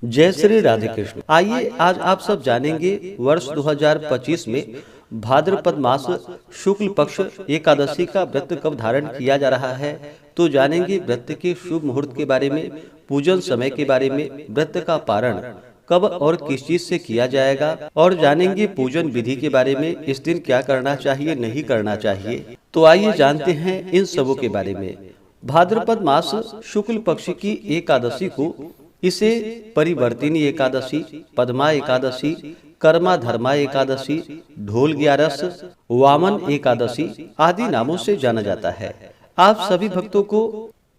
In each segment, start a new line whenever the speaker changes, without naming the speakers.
जय श्री राधे कृष्ण। आइए आज आप सब जानेंगे वर्ष 2025 में भाद्रपद मास शुक्ल पक्ष एकादशी का व्रत कब धारण किया जा रहा है। तो जानेंगे व्रत के शुभ मुहूर्त के बारे में, पूजन समय के बारे में, व्रत का पारण कब और किस चीज से किया जाएगा, और जानेंगे पूजन विधि के बारे में, इस दिन क्या करना चाहिए नहीं करना चाहिए। तो आइए जानते हैं इन सबों के बारे में। भाद्रपद मास शुक्ल पक्ष की एकादशी को इसे परिवर्तिनी एकादशी, पद्मा एकादशी, कर्मा धर्मा एकादशी, ढोल ग्यारस, वामन एकादशी आदि नामों से जाना जाता है। आप सभी भक्तों को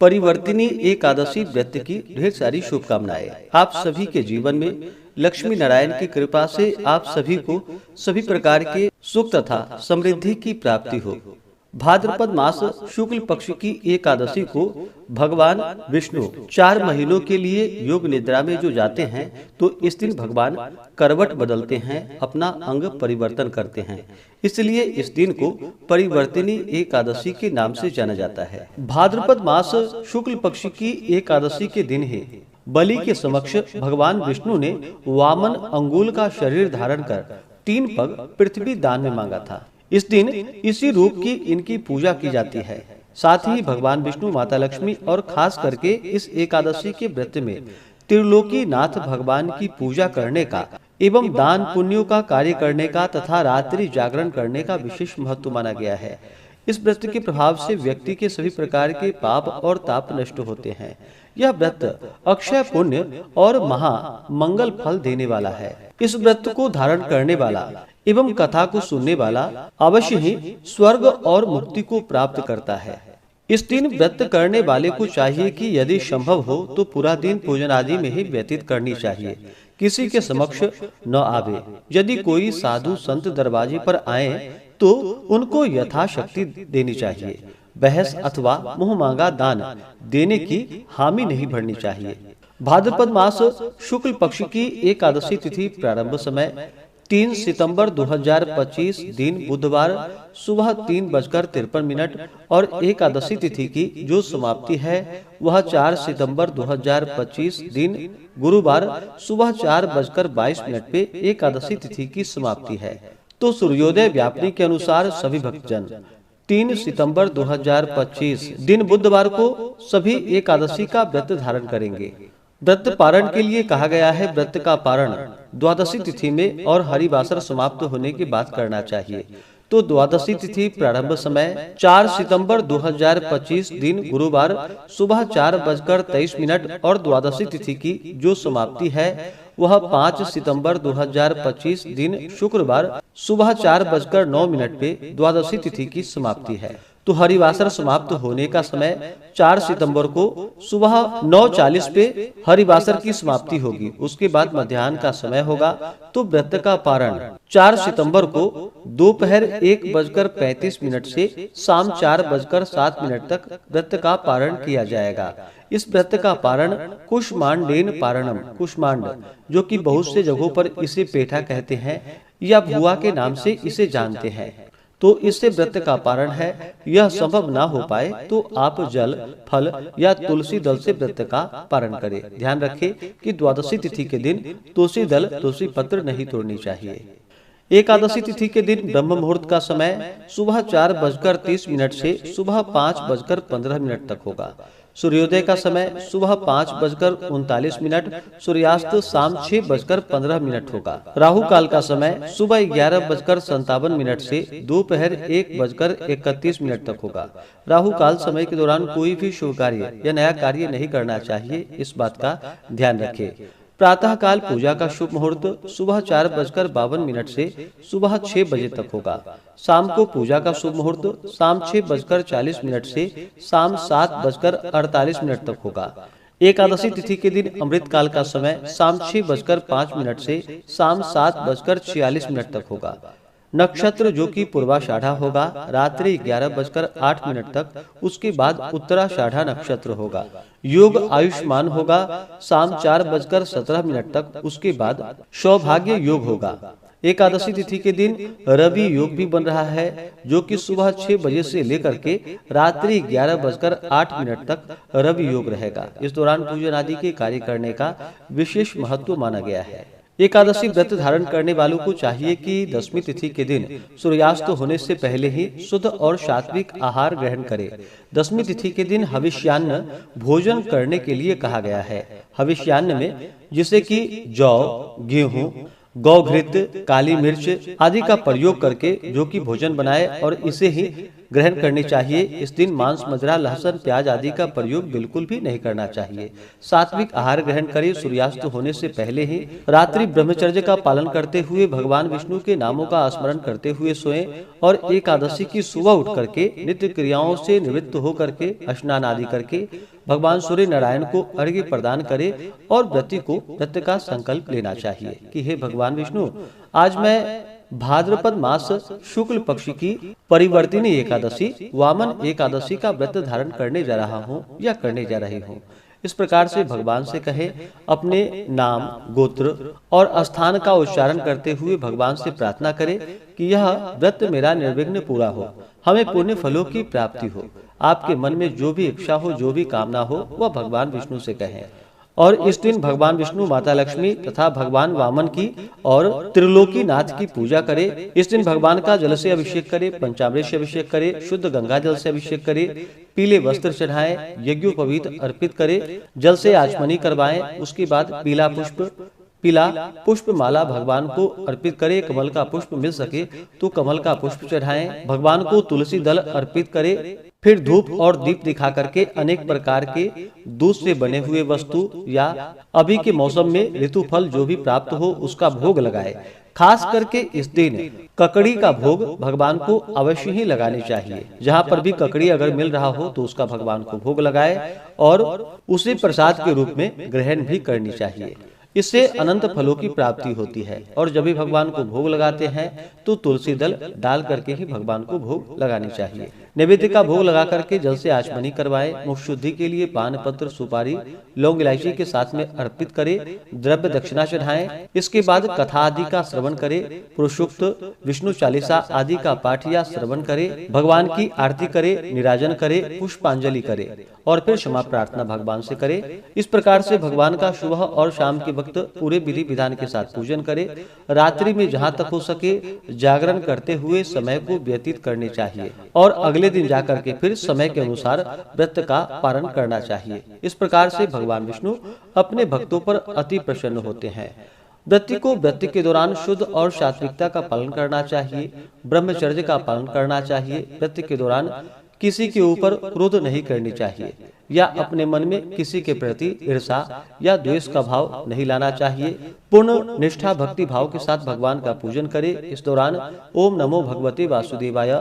परिवर्तिनी एकादशी व्रत की ढेर सारी शुभकामनाएं। आप सभी के जीवन में लक्ष्मी नारायण की कृपा से आप सभी को सभी प्रकार के सुख तथा समृद्धि की प्राप्ति हो। भाद्रपद मास शुक्ल पक्ष की एकादशी को भगवान विष्णु 4 महीनों के लिए योग निद्रा में जो जाते हैं, तो इस दिन भगवान करवट बदलते हैं, अपना अंग परिवर्तन करते हैं। इसलिए इस दिन को परिवर्तिनी एकादशी के नाम से जाना जाता है। भाद्रपद मास शुक्ल पक्ष की एकादशी के दिन ही बलि के समक्ष भगवान विष्णु ने वामन अंगुल का शरीर धारण कर 3 पग पृथ्वी दान में मांगा था। इस दिन इसी रूप की इनकी पूजा की जाती है। साथ ही भगवान विष्णु, माता लक्ष्मी और खास करके इस एकादशी के व्रत में त्रिलोकी नाथ भगवान की पूजा करने का एवं दान पुण्यों का कार्य करने का तथा रात्रि जागरण करने का विशेष महत्व माना गया है। इस व्रत के प्रभाव से व्यक्ति के सभी प्रकार के पाप और ताप नष्ट होते हैं। यह व्रत अक्षय पुण्य और महा मंगल फल देने वाला है। इस व्रत को धारण करने वाला एवं कथा को सुनने वाला अवश्य ही स्वर्ग और मुक्ति को प्राप्त करता है। इस दिन व्रत करने वाले को चाहिए कि यदि संभव हो तो पूरा दिन पूजन आदि में ही व्यतीत करनी चाहिए, किसी के समक्ष न आवे। यदि कोई साधु संत दरवाजे पर आए तो उनको यथाशक्ति देनी चाहिए। बहस अथवा मुंह मांगा दान देने की हामी नहीं भरनी चाहिए। भाद्रपद मास शुक्ल पक्ष की एकादशी तिथि प्रारंभ समय 3 सितंबर 2025 दिन बुधवार सुबह 3:53 और एकादशी तिथि की जो समाप्ति है वह 4 सितंबर 2025 दिन गुरुवार सुबह 4:22 पे एकादशी तिथि की समाप्ति है। तो सूर्योदय व्यापनी के अनुसार सभी भक्तजन 3 सितंबर 2025 दिन बुधवार को सभी एकादशी का व्रत धारण करेंगे। व्रत पारण के लिए कहा गया है व्रत का पारण द्वादशी तिथि में और हरिवासर समाप्त होने के बाद करना चाहिए। तो द्वादशी तिथि प्रारंभ समय 4 सितंबर 2025 दिन गुरुवार सुबह 4:23 और द्वादशी तिथि की जो समाप्ति है वह 5 सितंबर 2025 दिन शुक्रवार सुबह 4:09 पे द्वादशी तिथि की समाप्ति है। तो हरिवासर समाप्त होने का समय 4 सितंबर को सुबह 9:40 पे हरिवासर की समाप्ति होगी। उसके बाद मध्याह्न का समय होगा। तो व्रत का पारण 4 सितंबर को दोपहर 1:35 से शाम 4:07 तक व्रत का पारण किया जाएगा। इस व्रत का पारण कुष्मांडेन पारणम, कुष्मांड जो कि बहुत से जगहों पर इसे पेठा कहते हैं या भुआ के नाम से इसे जानते हैं। तो इससे व्रत का पारण है। यह संभव ना हो पाए तो आप जल, फल या तुलसी दल से व्रत का पारण करें। ध्यान रखें कि द्वादशी तिथि के दिन तुलसी दल, तुलसी पत्र नहीं तोड़नी चाहिए। एकादशी तिथि के दिन ब्रह्म मुहूर्त का समय सुबह 4:30 से सुबह 5:15 तक होगा। सूर्योदय का समय सुबह 5:39, सूर्यास्त शाम 6:15 होगा। राहु काल का समय सुबह 11:57 से दोपहर 1:31 तक होगा। राहु काल समय के दौरान कोई भी शुभ कार्य या नया कार्य नहीं करना चाहिए, इस बात का ध्यान रखें। प्रातः काल पूजा का शुभ मुहूर्त सुबह 4:52 से सुबह 6 बजे तक होगा। शाम को पूजा का शुभ मुहूर्त शाम 6:40 से शाम 7:48 तक होगा। एकादशी तिथि के दिन अमृत काल का समय शाम 6:05 से शाम 7:46 तक होगा। नक्षत्र जो कि पूर्वाषाढ़ा होगा रात्रि 11:08 तक, उसके बाद उत्तराषाढ़ा नक्षत्र होगा। योग आयुष्मान होगा शाम 4:17 तक, उसके बाद सौभाग्य योग होगा। एकादशी तिथि के दिन रवि योग भी बन रहा है, जो कि सुबह 6 बजे से लेकर के रात्रि 11:08 तक रवि योग रहेगा। इस दौरान पूजन आदि के कार्य करने का विशेष महत्व माना गया है। एकादशी व्रत धारण करने वालों को चाहिए कि दशमी तिथि के दिन सूर्यास्त होने से पहले ही शुद्ध और सात्विक आहार ग्रहण करें। दशमी तिथि के दिन हविष्यान्न भोजन करने के लिए कहा गया है। हविष्यान्न में जिसे कि जौ, गेहूं, गौघृत, काली मिर्च आदि का प्रयोग करके जो कि भोजन बनाए और इसे ही ग्रहण करनी चाहिए। इस दिन मांस, मदिरा, लहसुन, प्याज आदि का प्रयोग बिल्कुल भी नहीं करना चाहिए। सात्विक आहार ग्रहण करें। सूर्यास्त होने से पहले ही रात्रि ब्रह्मचर्य का पालन करते हुए भगवान विष्णु के नामों का स्मरण करते हुए सोएं और एकादशी की सुबह उठ करके नित्य क्रियाओं से निवृत्त होकर के स्नान आदि करके भगवान सूर्य नारायण को अर्घ्य प्रदान करे और व्रती को व्रत का संकल्प लेना चाहिए कि हे भगवान विष्णु, आज मैं भाद्रपद मास शुक्ल पक्ष की परिवर्तिनी एकादशी वामन एकादशी का व्रत धारण करने जा रहा हूँ या करने जा रही हूँ। इस प्रकार से भगवान से कहे, अपने नाम, गोत्र और स्थान का उच्चारण करते हुए भगवान से प्रार्थना करें कि यह व्रत मेरा निर्विघ्न पूरा हो, हमें पुण्य फलों की प्राप्ति हो। आपके मन में जो भी इच्छा हो, जो भी कामना हो, वह भगवान विष्णु से कहें। और इस दिन भगवान विष्णु, माता लक्ष्मी तथा भगवान वामन की और त्रिलोकी नाथ की पूजा करें। इस दिन भगवान का जल से अभिषेक करें, पंचामृत से अभिषेक करें, शुद्ध गंगा जल से अभिषेक करें, पीले वस्त्र चढ़ाएं, यज्ञोपवीत अर्पित करें, जल से आचमनी करवाएं। उसके बाद पीला पुष्प माला भगवान को अर्पित करें। कमल का पुष्प मिल सके तो कमल का पुष्प चढ़ाएं। भगवान को तुलसी दल अर्पित करें। फिर धूप और दीप दिखा करके अनेक प्रकार के दूध से बने हुए वस्तु या अभी के मौसम में ऋतु फल जो भी प्राप्त हो उसका भोग लगाए। खास करके इस दिन ककड़ी का भोग भगवान को अवश्य ही लगानी चाहिए। जहाँ पर भी ककड़ी अगर मिल रहा हो तो उसका भगवान को भोग लगाए और उसे प्रसाद के रूप में ग्रहण भी करनी चाहिए। इससे अनंत फलों की प्राप्ति होती है। और जब भी भगवान को भोग लगाते हैं तो तुलसी दल डाल करके ही भगवान को भोग लगानी चाहिए। नैवेद्य का भोग लगा करके जल से आचमनी करवाएं। मुख शुद्धि के लिए पान पत्र, सुपारी, लौंग, इलायची के साथ में अर्पित करें। द्रव्य दक्षिणा चढ़ाएं। इसके बाद कथा आदि का श्रवण करें। पुरुषोक्त, विष्णु चालीसा आदि का पाठ या श्रवण करें। भगवान की आरती करें, निराजन करें, पुष्पांजलि करें और फिर क्षमा प्रार्थना भगवान से करें। इस प्रकार से भगवान का सुबह और शाम के वक्त पूरे विधि विधान के साथ पूजन करें। रात्रि में जहाँ तक हो सके जागरण करते हुए समय को व्यतीत करनी चाहिए और अगले दिन जाकर के फिर समय के अनुसार व्रत का पालन करना चाहिए। इस प्रकार से भगवान विष्णु अपने भक्तों पर अति प्रसन्न होते हैं। व्रती को व्रत के दौरान शुद्ध और सात्विकता का पालन करना चाहिए, ब्रह्मचर्य का पालन करना चाहिए। व्रत के दौरान किसी के ऊपर क्रोध नहीं करनी चाहिए या अपने मन में किसी के प्रति ईर्षा या द्वेष का भाव नहीं लाना चाहिए। पूर्ण निष्ठा भक्ति भाव के साथ भगवान का पूजन करें। इस दौरान ओम नमो भगवते वासुदेवाय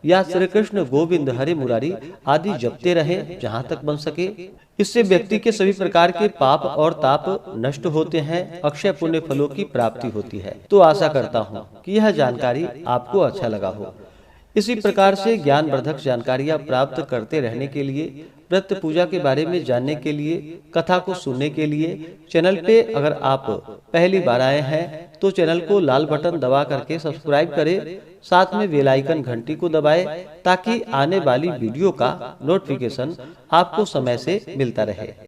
या श्री कृष्ण गोविंद हरे मुरारी आदि जपते रहें जहाँ तक बन सके। इससे व्यक्ति के सभी प्रकार के पाप और ताप नष्ट होते हैं, अक्षय पुण्य फलों की प्राप्ति होती है। तो आशा करता हूँ कि यह जानकारी आपको अच्छा लगा हो। इसी प्रकार से ज्ञानवर्धक जानकारियाँ प्राप्त करते रहने के लिए, व्रत पूजा के बारे में जानने के लिए, कथा को सुनने के लिए चैनल पे अगर आप पहली बार आए हैं तो चैनल को लाल बटन दबा करके सब्सक्राइब करें। साथ में बेल आइकन घंटी को दबाएं ताकि आने वाली वीडियो का नोटिफिकेशन आपको समय से मिलता रहे।